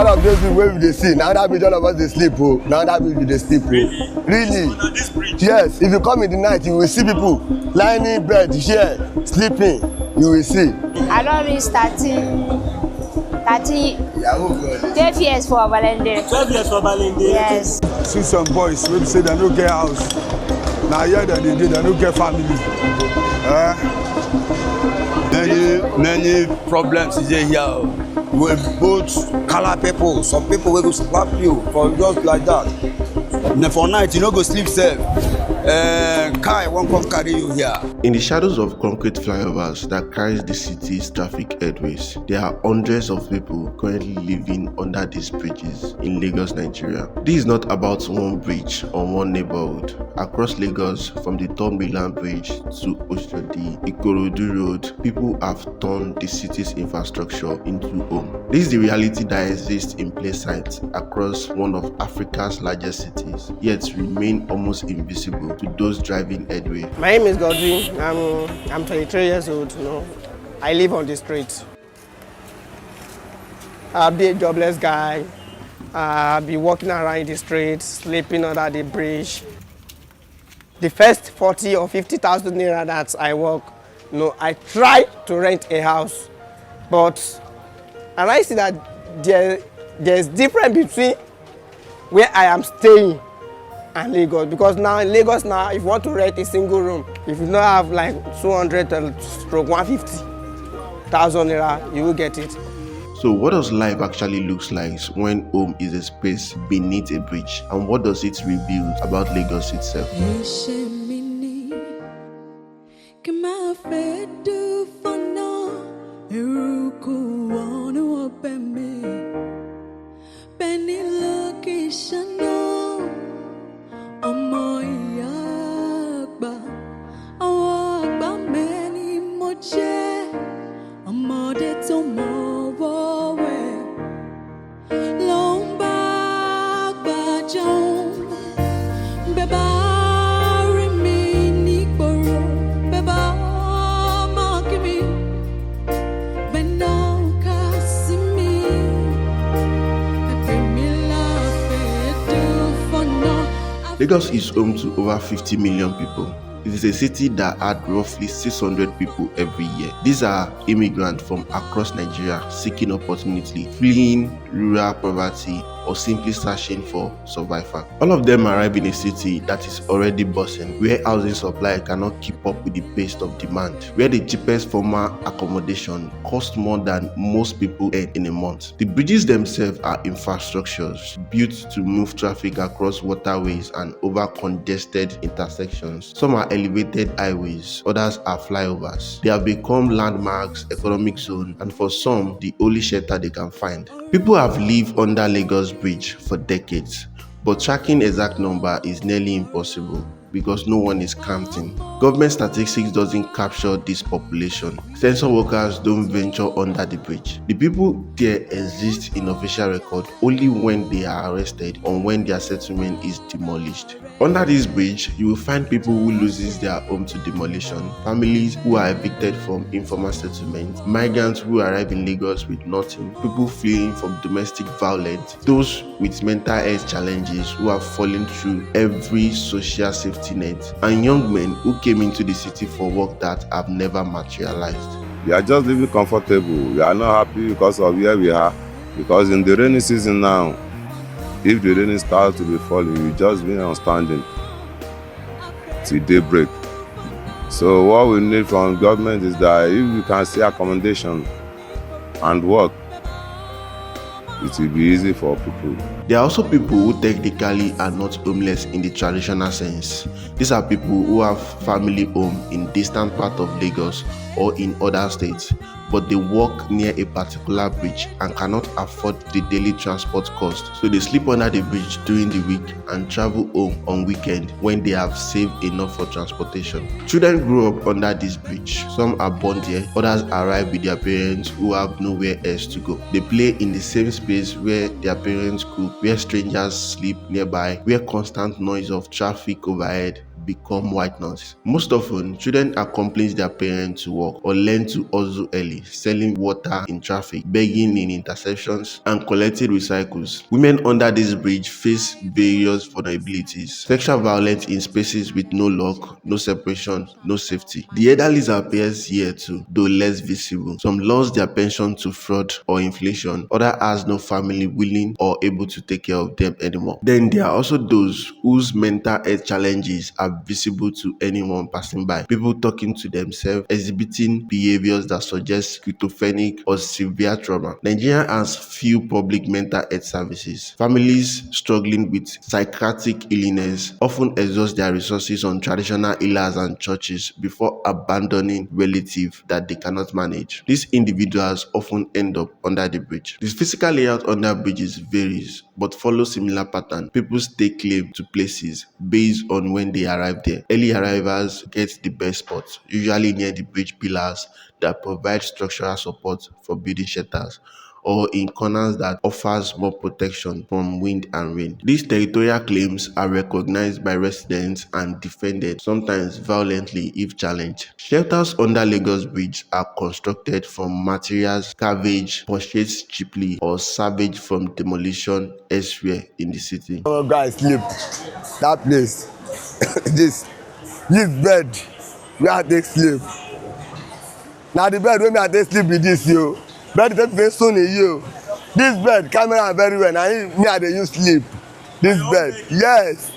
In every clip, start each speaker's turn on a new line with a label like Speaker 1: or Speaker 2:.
Speaker 1: All of those people wey we dey see, now that bridge all of us dey sleep o. Now that bridge we dey sleep o. Really?
Speaker 2: This bridge?
Speaker 1: Yes, if you come in the night, you will see people lying in bed here, sleeping. You will see.
Speaker 3: I don reach 12 years for Balende.
Speaker 2: 12 years for Balende?
Speaker 3: Yes.
Speaker 4: See some boys wey say they no get house. Na here they dey, they no get family.
Speaker 5: Many problems is here with both color people. Some people will go slap you for just like that. And for night you no go sleep safe. Car won't come carry you here.
Speaker 6: In the shadows of concrete flyovers that carries the city's traffic headways, there are hundreds of people currently living under these bridges in Lagos, Nigeria. This is not about one bridge or one neighborhood. Across Lagos, from the Third Bridge to Oshodi, Ikorodu Road, people have turned the city's infrastructure into home. This is the reality that exists in plain sight across one of Africa's largest cities, yet remain almost invisible to those driving headway.
Speaker 7: My name is Godwin. I'm 23 years old. I live on the street. I'll be a jobless guy. I'll be walking around the street, sleeping under the bridge. The first 40 or 50,000 naira that I work, I try to rent a house, and I see that there's difference between where I am staying and Lagos, because now in Lagos if you want to rent a single room, if you don't have like 200,000 naira, you will get it.
Speaker 6: So what does life actually looks like when home is a space beneath a bridge, and what does it reveal about Lagos itself? Lagos is home to over 50 million people. It is a city that had roughly 600 people every year. These are immigrants from across Nigeria seeking opportunity, fleeing rural poverty, or simply searching for survival. All of them arrive in a city that is already buzzing, where housing supply cannot keep up with the pace of demand, where the cheapest formal accommodation costs more than most people earn in a month. The bridges themselves are infrastructures built to move traffic across waterways and over congested intersections. Some are elevated highways, others are flyovers. They have become landmarks, economic zones, and for some, the only shelter they can find. People have lived under Lagos Bridge for decades, but tracking exact number is nearly impossible because no one is counting. Government statistics doesn't capture this population. Census workers don't venture under the bridge. The people there exist in official record only when they are arrested or when their settlement is demolished. Under this bridge, you will find people who loses their home to demolition, families who are evicted from informal settlements, migrants who arrive in Lagos with nothing, people fleeing from domestic violence, those with mental health challenges who have fallen through every social safety net, and young men who came into the city for work that have never materialized.
Speaker 8: We are just living comfortable. We are not happy because of where we are. Because in the rainy season now, if the rain starts to be falling, we just be on standing till daybreak. So what we need from government is that if we can see accommodation and work, it will be easy for people.
Speaker 6: There are also people who technically are not homeless in the traditional sense. These are people who have family home in distant part of Lagos or in other states, but they work near a particular bridge and cannot afford the daily transport cost. So they sleep under the bridge during the week and travel home on weekend when they have saved enough for transportation. Children grow up under this bridge. Some are born there, others arrive with their parents who have nowhere else to go. They play in the same space where their parents cook, where strangers sleep nearby, where constant noise of traffic overhead become white noise. Most often, children accomplish their parents to work or learn to hustle early, selling water in traffic, begging in intersections, and collecting recycles. Women under this bridge face various vulnerabilities. Sexual violence in spaces with no lock, no separation, no safety. The elderly appears here too, though less visible. Some lost their pension to fraud or inflation. Others has no family willing or able to take care of them anymore. Then there are also those whose mental health challenges are visible to anyone passing by. People talking to themselves, exhibiting behaviors that suggest schizophrenic or severe trauma. Nigeria has few public mental health services. Families struggling with psychiatric illness often exhaust their resources on traditional healers and churches before abandoning relatives that they cannot manage. These individuals often end up under the bridge. The physical layout under bridges varies but follow similar pattern. People stake claim to places based on when they arrive there. Early arrivals get the best spots, usually near the bridge pillars that provide structural support for building shelters, or in corners that offers more protection from wind and rain. These territorial claims are recognized by residents and defended, sometimes violently if challenged. Shelters under Lagos Bridge are constructed from materials scavenged, purchased cheaply, or salvaged from demolition elsewhere in the city.
Speaker 1: Some guys sleep. That place. this bed where I take sleep. Now the bed wey me I take sleep be this yo. Bed take face soon you. This bed camera very well. Now me I dey use sleep. This bed, yes.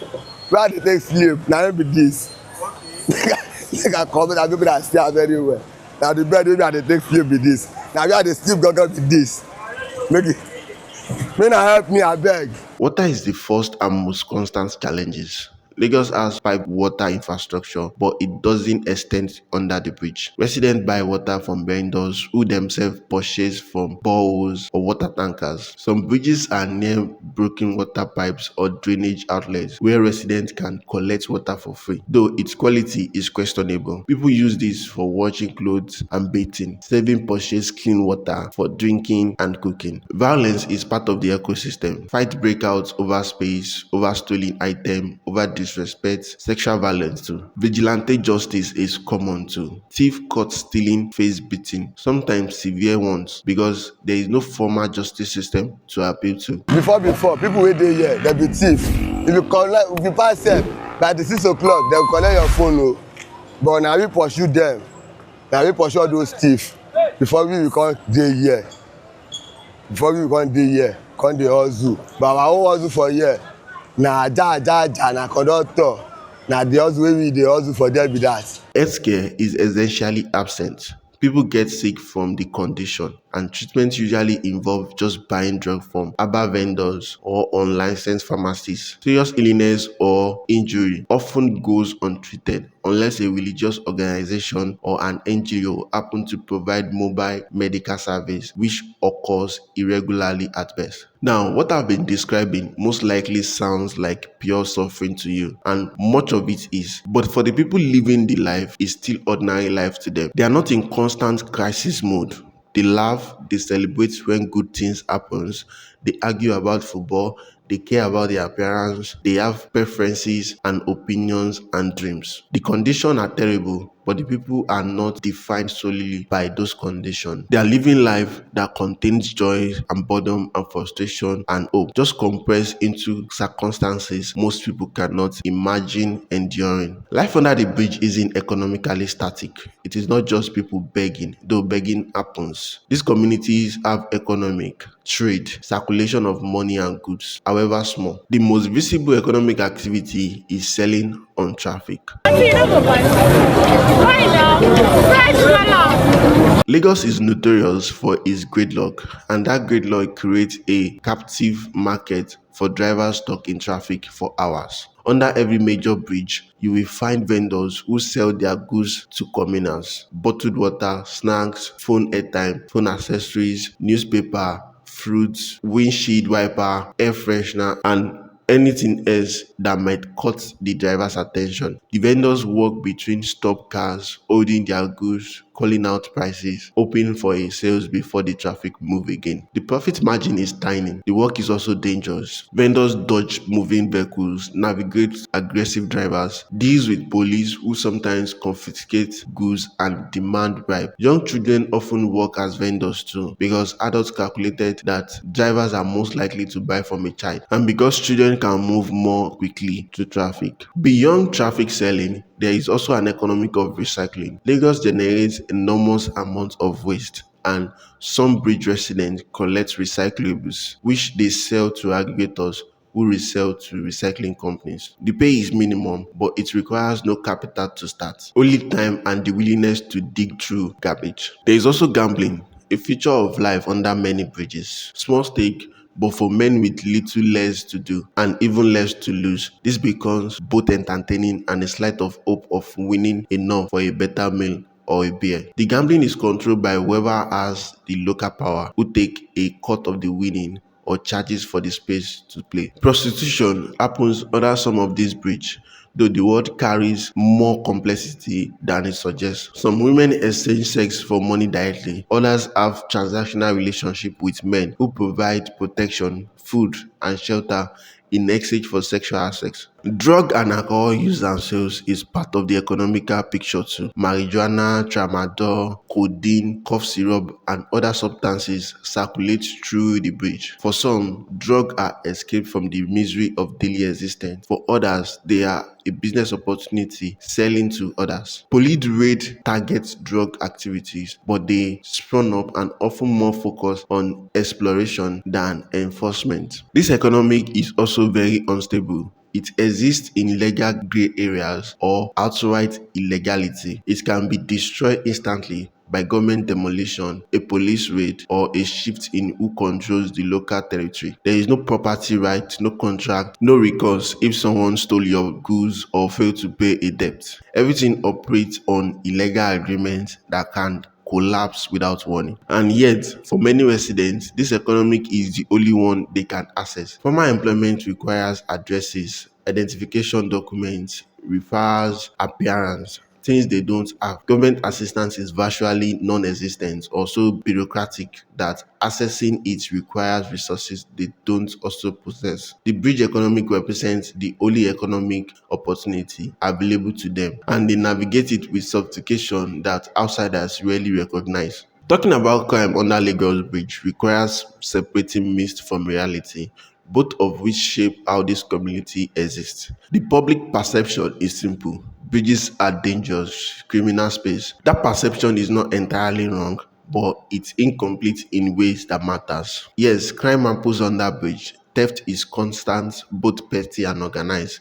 Speaker 1: Where I dey take sleep. Now be this. Make I comment and people that stay very well. Now the bed wey me I dey take sleep be this. Now where I dey sleep go be this. Make it. May na help me abeg.
Speaker 6: Water is the first and most constant challenges. Lagos has pipe water infrastructure, but it doesn't extend under the bridge. Residents buy water from vendors who themselves purchase from boreholes or water tankers. Some bridges are near broken water pipes or drainage outlets where residents can collect water for free, though its quality is questionable. People use this for washing clothes and bathing, saving purchased clean water for drinking and cooking. Violence is part of the ecosystem. Fight breakouts over space, over stolen items, over disrespect, sexual violence too. Vigilante justice is common too. Thief caught stealing face beating, sometimes severe ones, because there is no formal justice system to appeal to.
Speaker 1: Before people wey dey here dem be thief. If you pass them by the 6 o'clock dem collect your phone o. But na we pursue them. Na we pursue all those thieves before we come dey here. Come dey hustle. But our own hustle for here na na conductor. Na the hustle wey we dey hustle for there be that.
Speaker 6: Healthcare is essentially absent. People get sick from the condition, and treatment usually involve just buying drugs from herbal vendors or unlicensed pharmacies. Serious illness or injury often goes untreated unless a religious organization or an NGO happen to provide mobile medical service, which occurs irregularly at best. Now, what I've been describing most likely sounds like pure suffering to you, and much of it is. But for the people living the life, it's still ordinary life to them. They are not in constant crisis mode. They laugh, they celebrate when good things happen, they argue about football, they care about their appearance, they have preferences and opinions and dreams. The conditions are terrible, but the people are not defined solely by those conditions. They are living life that contains joy and boredom and frustration and hope, just compressed into circumstances most people cannot imagine enduring. Life under the bridge isn't economically static. It is not just people begging, though begging happens. These communities have economic, trade, circulation of money and goods, however small. The most visible economic activity is selling on traffic. Lagos is notorious for its gridlock, and that gridlock creates a captive market for drivers stuck in traffic for hours. Under every major bridge, you will find vendors who sell their goods to communals: bottled water, snacks, phone airtime, phone accessories, newspaper, fruits, windshield wiper, air freshener, and anything else that might cut the driver's attention. The vendors walk between stopped cars, holding their goods, calling out prices, hoping for a sales before the traffic move again. The profit margin is tiny. The work is also dangerous. Vendors dodge moving vehicles, navigate aggressive drivers, deals with police who sometimes confiscate goods and demand bribe. Young children often work as vendors too because adults calculated that drivers are most likely to buy from a child and because children can move more quickly to traffic. Beyond traffic selling, there is also an economic of recycling. Lagos generates enormous amounts of waste and some bridge residents collect recyclables which they sell to aggregators who resell to recycling companies. The pay is minimum, but it requires no capital to start, only time and the willingness to dig through garbage. There is also gambling, a feature of life under many bridges. Small stake, but for men with little less to do and even less to lose, this becomes both entertaining and a slight of hope of winning enough for a better meal or a beer. The gambling is controlled by whoever has the local power, who take a cut of the winning or charges for the space to play. Prostitution happens under some of these bridges, though the word carries more complexity than it suggests. Some women exchange sex for money directly. Others have transactional relationship with men who provide protection, food, and shelter in exchange for sexual access. Drug and alcohol use and sales is part of the economical picture too. Marijuana, tramadol, codeine, cough syrup, and other substances circulate through the bridge. For some, drugs are escape from the misery of daily existence. For others, they are a business opportunity selling to others. Police raid targets drug activities, but they sprung up and often more focused on exploration than enforcement. This economic is also very unstable. It exists in legal gray areas or outright illegality. It can be destroyed instantly by government demolition, a police raid, or a shift in who controls the local territory. There is no property right, no contract, no recourse if someone stole your goods or failed to pay a debt. Everything operates on illegal agreements that can collapse without warning. And yet, for many residents, this economic is the only one they can access. Formal employment requires addresses, identification documents, refers, appearance, things they don't have. Government assistance is virtually non-existent or so bureaucratic that accessing it requires resources they don't also possess. The bridge economic represents the only economic opportunity available to them, and they navigate it with sophistication that outsiders rarely recognize. Talking about crime under Lagos Bridge requires separating myth from reality, both of which shape how this community exists. The public perception is simple. Bridges are dangerous, criminal space. That perception is not entirely wrong, but it's incomplete in ways that matters. Yes, crime happens under bridge. Theft is constant, both petty and organized.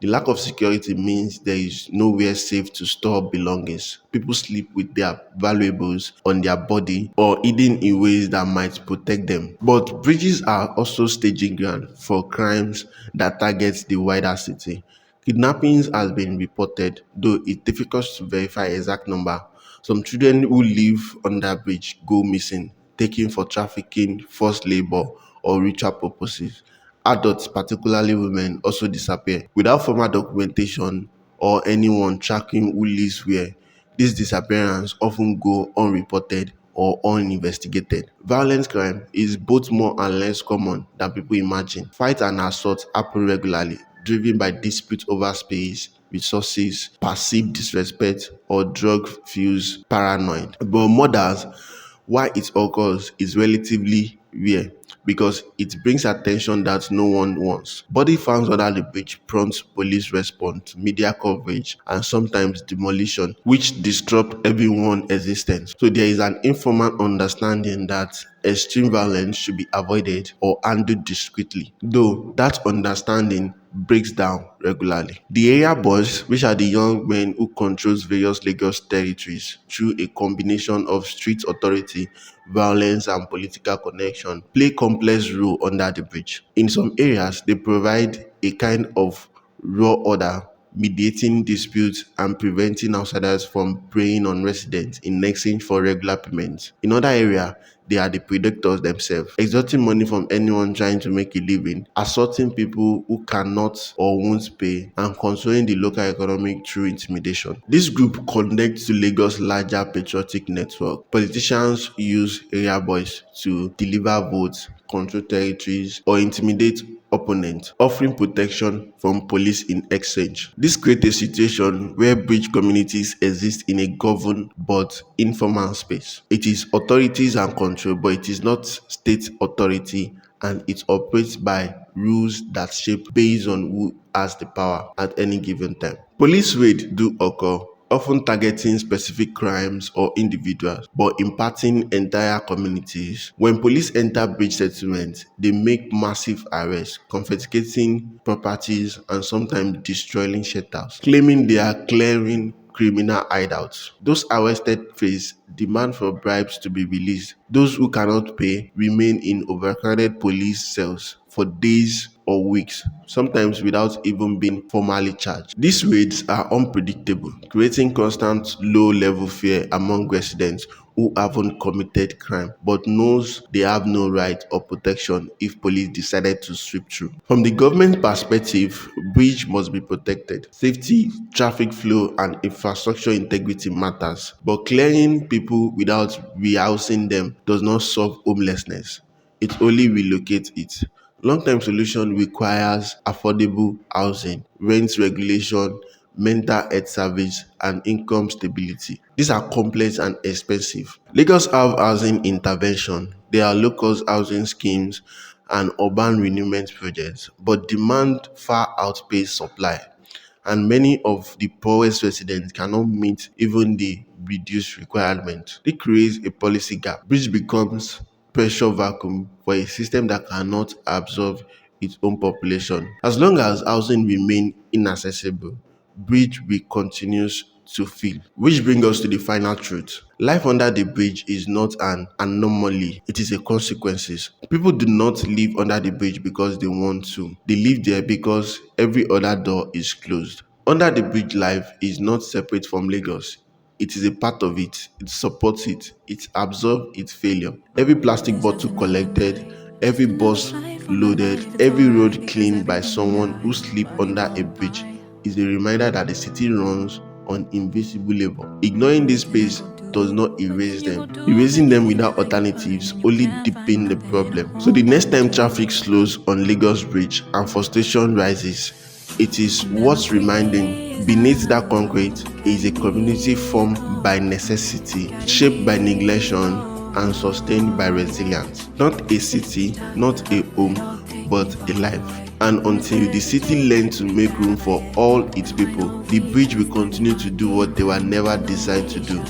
Speaker 6: The lack of security means there is nowhere safe to store belongings. People sleep with their valuables on their body or hidden in ways that might protect them. But bridges are also staging ground for crimes that target the wider city. Kidnappings has been reported, though it's difficult to verify exact number. Some children who live under bridge go missing, taken for trafficking, forced labor, or ritual purposes. Adults, particularly women, also disappear without formal documentation or anyone tracking who lives where. These disappearances often go unreported or uninvestigated. Violent crime is both more and less common than people imagine. Fight and assault happen regularly, driven by dispute over space, resources, perceived disrespect, or drug-fused paranoid. But murders, why it occurs, is relatively rare because it brings attention that no one wants. Body found under the bridge prompts police response, media coverage, and sometimes demolition, which disrupt everyone's existence. So there is an informal understanding that extreme violence should be avoided or handled discreetly, though that understanding breaks down regularly. The area boys, which are the young men who controls various Lagos territories through a combination of street authority, violence, and political connection, play complex role under the bridge. In some areas, they provide a kind of raw order, mediating disputes and preventing outsiders from preying on residents in exchange for regular payments. In other areas, they are the predators themselves, extorting money from anyone trying to make a living, assaulting people who cannot or won't pay, and controlling the local economy through intimidation. This group connects to Lagos' larger patriotic network. Politicians use area boys to deliver votes, control territories, or intimidate opponents, offering protection from police in exchange. This creates a situation where bridge communities exist in a governed but informal space. It is authorities and control, but it is not state authority, and it operates by rules that shape based on who has the power at any given time. Police raids do occur, often targeting specific crimes or individuals, but impacting entire communities. When police enter bridge settlements, they make massive arrests, confiscating properties and sometimes destroying shelters, claiming they are clearing criminal hideouts. Those arrested face demand for bribes to be released. Those who cannot pay remain in overcrowded police cells for days or weeks, sometimes without even being formally charged. These raids are unpredictable, creating constant low-level fear among residents who haven't committed crime but knows they have no right or protection if police decided to sweep through. From the government perspective, bridge must be protected. Safety, traffic flow, and infrastructure integrity matters, but clearing people without rehousing them does not solve homelessness. It only relocates it. Long-term solution requires affordable housing, rent regulation, mental health service, and income stability. These are complex and expensive. Lagos have housing intervention. There are local housing schemes and urban renewal projects, but demand far outpaces supply, and many of the poorest residents cannot meet even the reduced requirements. This creates a policy gap. Bridge becomes pressure vacuum for a system that cannot absorb its own population. As long as housing remains inaccessible, bridge will continue to fill. Which brings us to the final truth. Life under the bridge is not an anomaly, it is a consequences. People do not live under the bridge because they want to. They live there because every other door is closed. Under the bridge life is not separate from Lagos. It is a part of it. It supports it. It absorbs its failure. Every plastic bottle collected, every bus loaded, every road cleaned by someone who sleeps under a bridge is a reminder that the city runs on invisible labor. Ignoring this space does not erase them. Erasing them without alternatives only deepens the problem. So the next time traffic slows on Lagos Bridge and frustration rises, it is worth reminding beneath that concrete is a community formed by necessity, shaped by neglection, and sustained by resilience. Not a city, not a home, but a life. And until the city learns to make room for all its people, the bridge will continue to do what they were never designed to do: